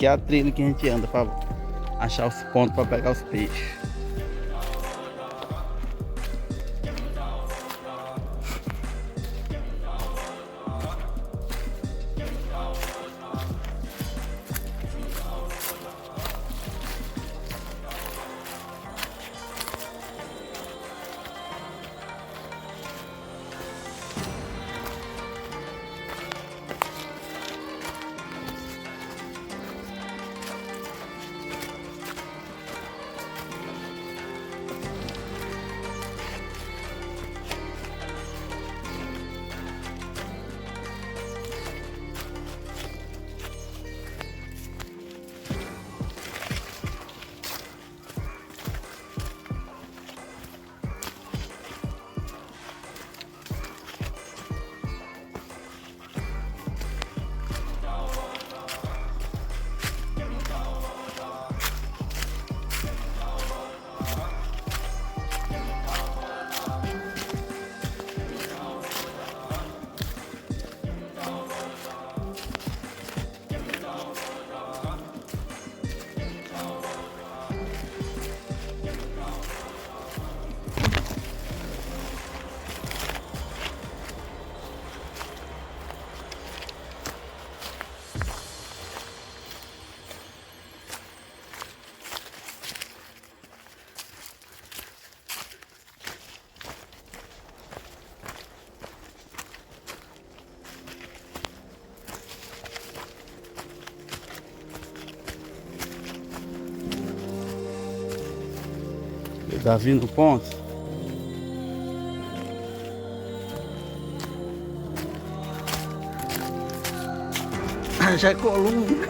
aqui é a trilha que a gente anda para achar os pontos para pegar os peixes. Davi no ponto. Já é coluna.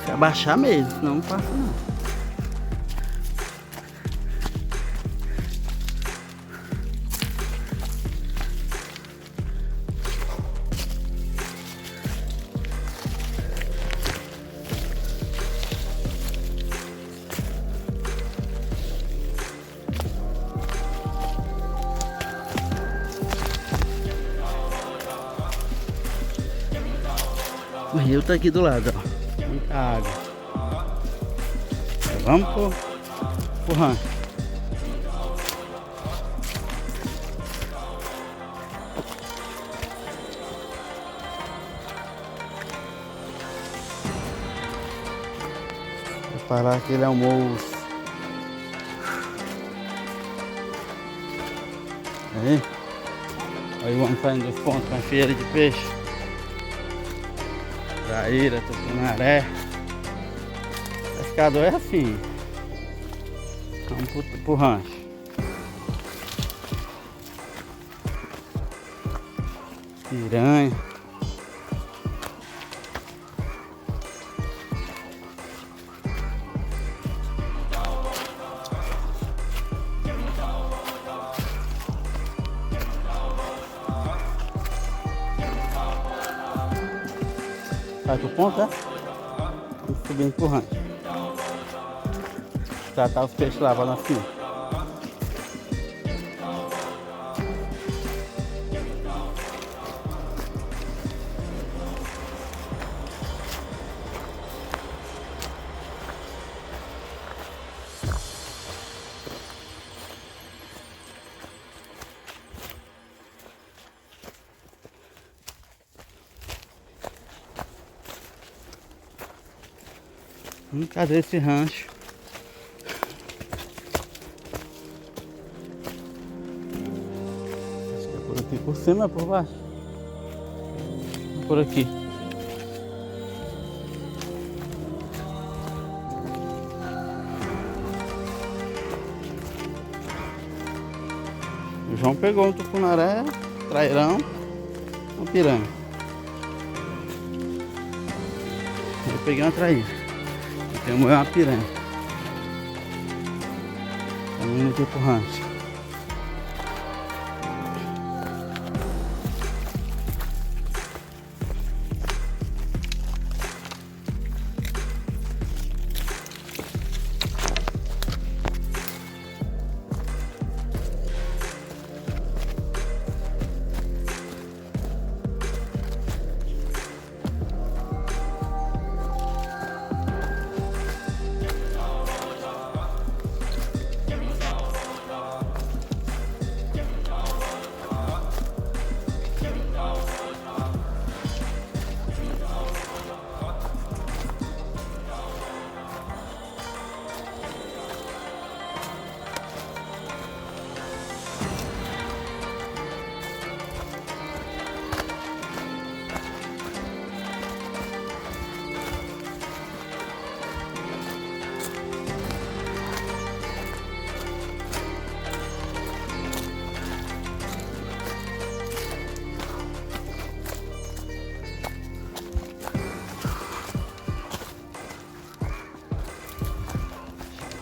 Se abaixar mesmo, senão não passa não. O rio tá aqui do lado, ó. Muita água. Vamos pro rancho. Vou parar aquele almoço. Aí. Aí vamos saindo dos pontos com a feira de peixe. Traíra, Tucunaré. Pescador é assim. Vamos pro rancho. Piranha. Vai pro ponto, é? Vamos subindo pro rancho. Tratar os peixes lá pra nós comer. Cadê esse rancho? Acho que é por aqui, por cima ou por baixo? Por aqui. O João pegou um tucunaré, trairão, uma piranha. Eu peguei uma traíra. Tem uma piranha. Estamos indo aqui pro rancho.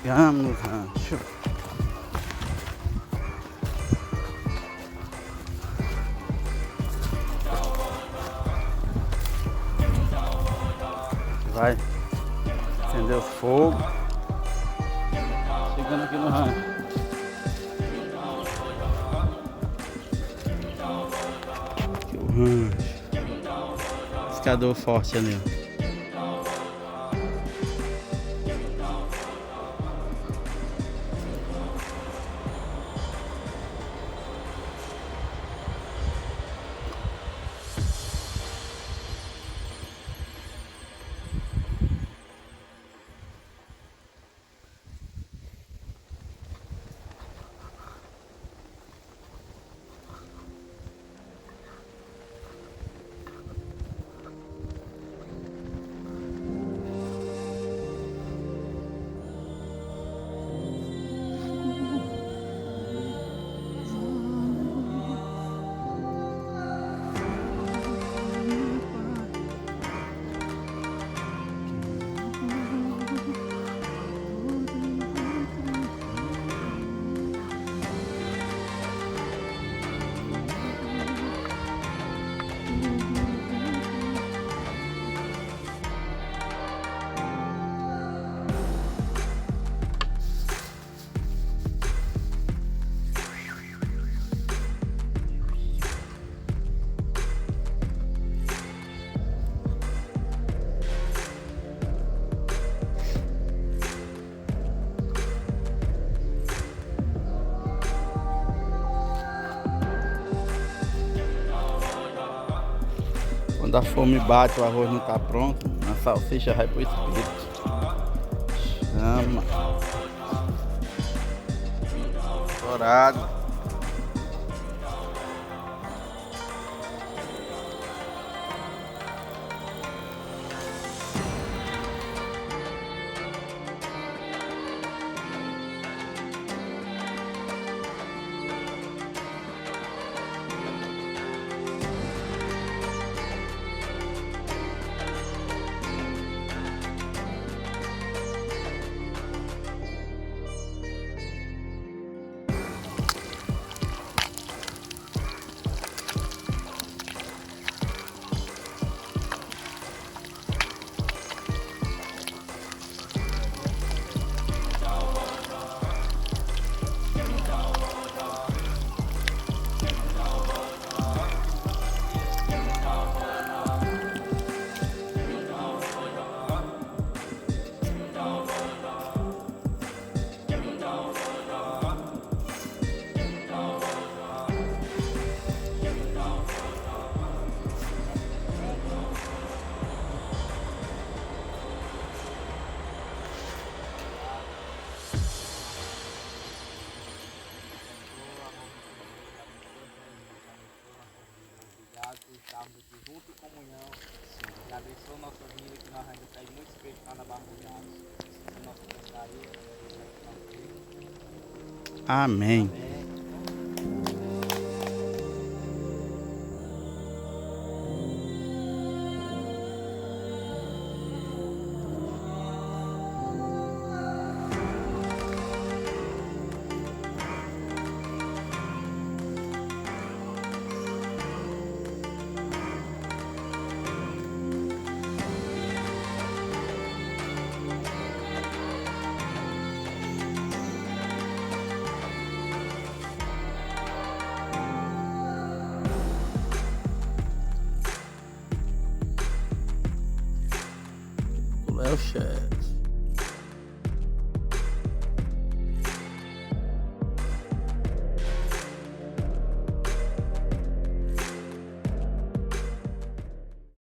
Chegamos no rancho. Vai acender o fogo. Chegando aqui no rancho. Aqui o rancho. Pescador forte ali, ó. Quando a fome bate, o arroz não tá pronto, a salsicha vai pro espírito. Chama. Dourado. Estarmos aqui junto em comunhão. E abençoa a nossa vida, que nós ainda temos muito espírito lá na barra do gado. A nossa pescaria. Amém. Amém. É o chefe.